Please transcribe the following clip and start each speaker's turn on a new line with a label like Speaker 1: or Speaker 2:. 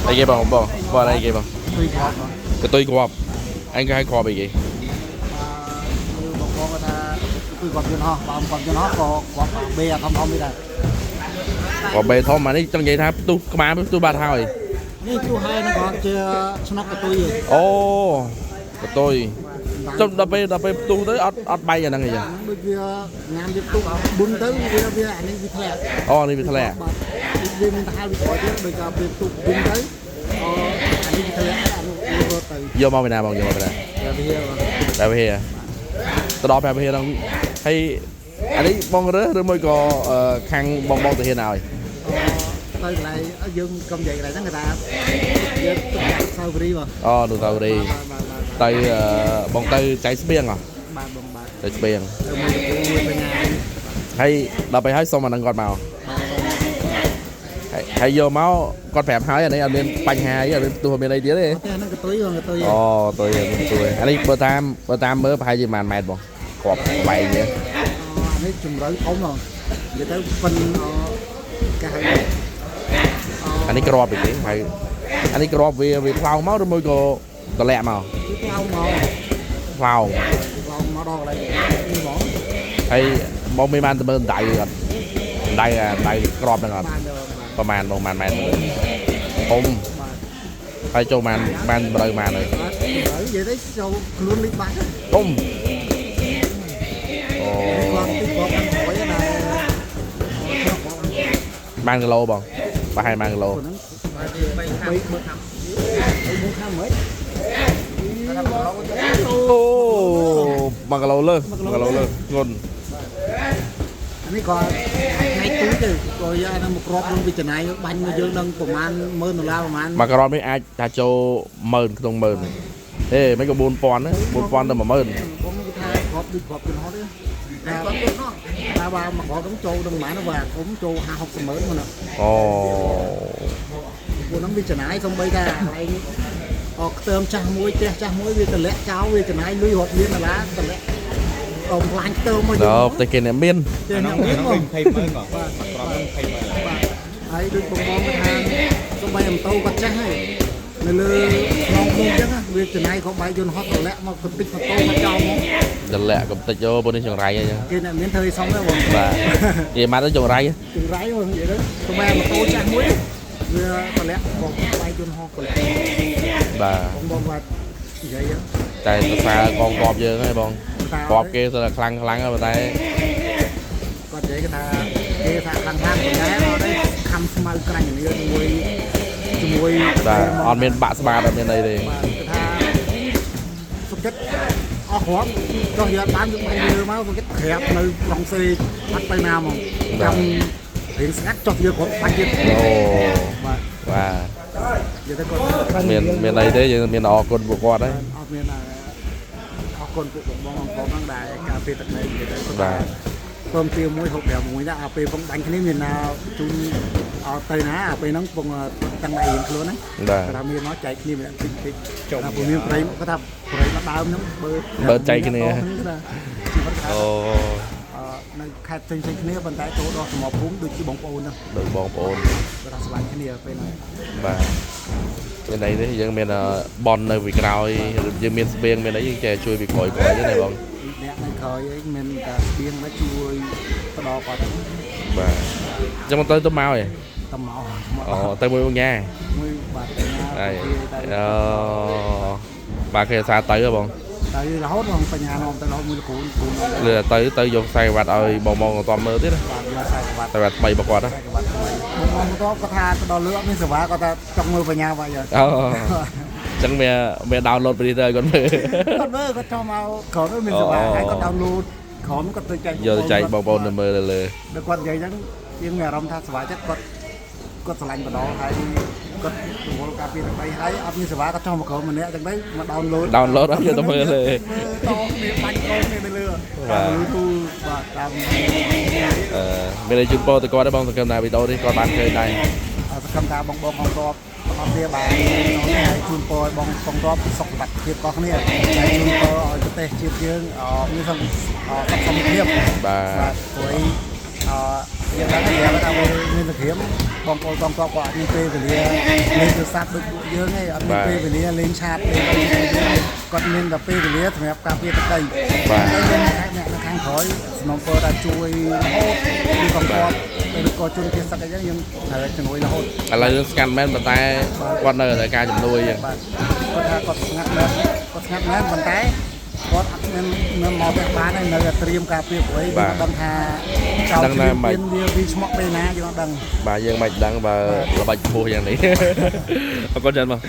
Speaker 1: ai ghê bằng bò đây ghê bằng cái tôi quặp anh cái hai quặp bị gì
Speaker 2: bọc con ta tôi quặp cho nó bọc quặp cho nó có quặp bè không đi đây
Speaker 1: quặp bè thôi mà đi trong vậy tháp tôi có ba tôi ba thao rồi
Speaker 2: นี่ตู้ให้นะก่อนเจอชนกกระตุย
Speaker 1: ô của tôi trong đậpไปตู้tới ọt bay rồi năng gì vậy
Speaker 2: ដូចវាញ៉ាំវាទុកបុនទៅវាអានេះវាធ្លាក់
Speaker 1: អូនេះវាធ្លាក់
Speaker 2: វាមានទៅហៅវាក្រោយទៀតដូចក៏វាទុកបុនទៅអានេះវាធ្លាក់អានោះវាទៅ
Speaker 1: vô mau bên nào bằng vô mau bên nào
Speaker 2: តែវា
Speaker 1: បែបហេទៅដល់បែបហេដល់ហើយអានេះបងរើសឬមួយក៏ខាងបងទៅហេណាហើយ
Speaker 2: ទៅកន្លែងយើងកុំនិយាយកន្លែងហ្នឹងគេថាយើងទុកដាក់សាវរីបង
Speaker 1: អូនោះទៅរីទៅបងទៅចៃស្បៀងហ៎
Speaker 2: បាទបងបាទ
Speaker 1: ចៃស្បៀង
Speaker 2: ទៅមួយបញ្ញា
Speaker 1: ហើយដល់ទៅហើយសុំអានឹងគាត់មកហើយយកមកគាត់ប្រាប់ហើយអានេះអត់មានបញ្ហាអីអត់មានទោះមានអីទៀតទេ
Speaker 2: តែហ្នឹងកតុយបងកតុយ
Speaker 1: អូទៅអានេះបើតាមមើលប្រហែលជា1ម៉ែត្របងគាត់បែកនេះ
Speaker 2: អានេះជំរឿធំបងនិយាយទៅប៉ិនកាហៅ
Speaker 1: អានេះក្របពីទេហើយអានេះក្របវាផ្លោងមកឬមួយក៏តម្លាក់មក
Speaker 2: ផ្លោងមក
Speaker 1: ផ្លោង
Speaker 2: មកដល់កន្លែងនេះបង
Speaker 1: ហើយបងមានបានទៅមើលដៃអត់ដៃក្របហ្នឹងអត់
Speaker 2: បាន
Speaker 1: ប្រហែលបងម៉ែត្រធំ
Speaker 2: បាទ
Speaker 1: ហើយចូលបានត្រូវបានហើយ
Speaker 2: ហើយនិយាយទៅចូលខ្លួនលីកបាច់
Speaker 1: ធំអូ
Speaker 2: គាត់ទីគាត់បានព្រួយដែរ
Speaker 1: បានគីឡូបងប្រហែលបានគីឡូ
Speaker 2: ហ្នឹង3ខាងមើល
Speaker 1: អូបានគីឡូលើងន់
Speaker 2: នេះក៏ថ្ងៃទូទៅក៏យកហ្នឹងមកក្របនឹងវិចនាយបាញ់មកយើងនឹងប្រហែល$10,000ប្រហែល
Speaker 1: មកក្របនេះអាចថាចូល10000ក្នុង10000ហេមិនក៏4000ណា4000ទៅ10000
Speaker 2: ខ្ញុំគេថាក្របដូចក្របជំហរទេតែគាត់ទៅនោះតែបើមកក្របហ្នឹងចូលនឹងប្រហែលបាទខ្ញុំចូល50-60ម៉ឺនមកណា
Speaker 1: អូ
Speaker 2: ពួកហ្នឹងវាចំណាយសំបីថាកន្លែងខ្ទើមចាស់មួយផ្ទះចាស់មួយវាតម្លាក់ចោលវាចំណាយលុយរត់មានដុល្លារតម្លាក់អមខ្លាញ់ខ្ទើមមក
Speaker 1: ដល់តែគេអ្នកមាន
Speaker 2: តែអ្នកមានបង
Speaker 3: 20ម៉ឺនបងបាទក្រំ20ម៉ឺន
Speaker 2: បាទហើយដូចបងថាសំបីអំតូគាត់ចាស់ហើយនៅលើក្នុងភ្នំអញ្ចឹងវាចំណាយក៏បាយយន្តហត់តម្លាក់មកបន្តិចម៉ូតូមកចោលមក
Speaker 1: តម្លាក់កំតិចយោពួកនេះចង្រៃអញ្ចឹង
Speaker 2: គេអ្នកមានធ្វើឲ្យសមដែរបង
Speaker 1: បាទនិយាយមកទៅចង្រៃ
Speaker 2: ចង្រៃបងនិយាយទៅសំបីម៉ូតូចាស់មួយវាតម្លាក់បងបាយយន្តហត់តម្លាក់
Speaker 1: បាទ
Speaker 2: បងបាទនិយាយ
Speaker 1: តែសរសើរកងកប់យើងហើយបងកប់គេទៅតែខ្លាំងហើយប៉ុន្តែ
Speaker 2: គាត់និយាយថាគេថាខ្លាំងៗប៉ុន្តែអត់ទេខំស្មៅក្រាញ់នេះជាមួយ
Speaker 1: បាទអត់មានបាក់ស្បាតអត់មានអីទេ
Speaker 2: បាទគេថាសុខចិត្តអស់គ្រាប់ចុះយកបានយកបាញ់លើមកសុខចិត្តក្រាបនៅក្នុងសេបាត់ទៅណាមកចាំរៀងស្ងាត់ចុះយកគ្រាប់បាញ់ទៀត
Speaker 1: អូ
Speaker 2: បាទ
Speaker 1: បាទ
Speaker 2: និយាយទៅគាត់
Speaker 1: មានអីទេយើងមានអរគុណពួកគាត់ហើយ
Speaker 2: អត់មានអរគុណពួកបងប្អូនដែរការពេលទឹកនេះនិយាយទៅគាត់
Speaker 1: បាទ
Speaker 2: ព្រមទាមួយហូបប្រាមួយដែរពេលបងបាញ់គ្នាមានជូនអត់ទៅណាពេលហ្នឹងបងតាំងដៃរៀងខ្លួនណា
Speaker 1: បាទ
Speaker 2: គាត់ថាមានមកចែកគ្នាម្នាក់តិចតិចចុះព្រោះមានប្រេងគាត់ថាប្រេងមកដើមហ្នឹង
Speaker 1: បើចែកគ្នា
Speaker 2: ជីវិតខេ
Speaker 1: អូ
Speaker 2: ត្តនៅខេត្តផ្សេងៗគ្នាប៉ុន្តែចូលដល់សមរភូមិដូចជាបងប្អូនហ្នឹង
Speaker 1: ដូចបងប្អូន
Speaker 2: គាត់ថាស្លាញ់គ្នាពេលហ្នឹង
Speaker 1: បាទមានអីទេយើងមានបននៅពីក្រោយយើងមានស្បៀងមានអីយើងចេះជួយពីក្រោយទេណាបង
Speaker 2: អ្នកនៅក្រោយអីមានតែស្បៀងមកជួយផ្ដល់គាត់
Speaker 1: បាទអញ្ចឹងទៅមកឯង
Speaker 2: តំមក
Speaker 1: អូទៅមួយបងញ៉ា
Speaker 2: មួយបាទណា
Speaker 1: ហើយអូបាទគេសាទៅហ៎បង
Speaker 2: តែរហូតបងបញ្ញានាំទៅដល់មួយគ្រូគ្រូនាំ
Speaker 1: លឺទៅយកខ្សែវ៉ាត់ឲ្យបងអត់ទាន់មើលទៀតណា
Speaker 2: បាទយកខ្សែក្បាត់
Speaker 1: ខ្សែវ៉ាត់ថ្មីរបស់គាត់ណា
Speaker 2: បងគាត់ថាទៅដល់លើអត់មានសេវាគាត់ថាចង់មើលបញ្ញាបាទយក
Speaker 1: អូអញ្ចឹងវាដោនឡូតពីទៅឲ្យគាត់មើល
Speaker 2: គាត់មើលគាត់ចង់មកក្រោមមានសេវាហើយគាត់ដោនឡូតក្រោមគាត់ទៅចែក
Speaker 1: យកទៅចែកបងប្អូនទៅមើលលើ
Speaker 2: ដល់គាត់និយាយអញ្ចឹងយើងមានអារម្មណ៍ថាសេវាចិត្តគាត់ស្រឡាញ់បដងហើយគាត់រវល់ការពីដើម្បីហើយអត់មានសេវាគាត់ចង់មកក្រោមម្នាក់អញ្ចឹងទៅមកដោនឡូត
Speaker 1: ដោនឡូតឲ្យយកទៅមើលលើ
Speaker 2: តគ្នាបាញ់ក្រោមគ្នានៅលើទូបាទតាម
Speaker 1: មានអីជូនពរទៅគាត់ដែរបងសង្ឃឹមថាវីដេអូនេះគាត់បានឃើញដែរ
Speaker 2: សកម្មការបងបងតបអត់ទេបាទហើយជូនពរឲ្យបងបងតបសុខភាពរបស់គ្នាហើយជូនពរឲ្យប្រទេសជាតិយើងមានសុខភាព
Speaker 1: បាទ
Speaker 2: ព្រោះ យើងដឹងហើយថាមានសង្គ្រាមបងប្អូនកងទ័ពគាត់មានពេលវេលាលេងទូរស័ព្ទដូចពួកយើងឯងអត់មានពេលវេលាលេងឆាតលេងអីគាត់មានតែពេលវេលាសម្រាប់ការពារទឹកដីហើយយើងអ្នកនៅខាងក្រោយសំណពរថាជួយរហូតពីកងទ័ពឬក៏ជនជាតិសឹកអីចឹងយើងត្រូវជំនួយរហូត
Speaker 1: ឥឡូវយើងស្កាត់មែនប៉ុន្តែគាត់នៅតែការជំនួយចឹង
Speaker 2: បាទគាត់ថាគាត់ស្ងាត់មែនប៉ុន្តែគាត់អត់មានមកផ្ទះបានហើយនៅតែត្រៀមការពារព្រៃយើងដឹងថាចៅមានវាឆ្មក់ពេលណាយើងអត់ដឹង
Speaker 1: បាទយើងមិនដឹងបើល្បិចខ្ពស់យ៉ាងនេះអរគុណច្រើនបង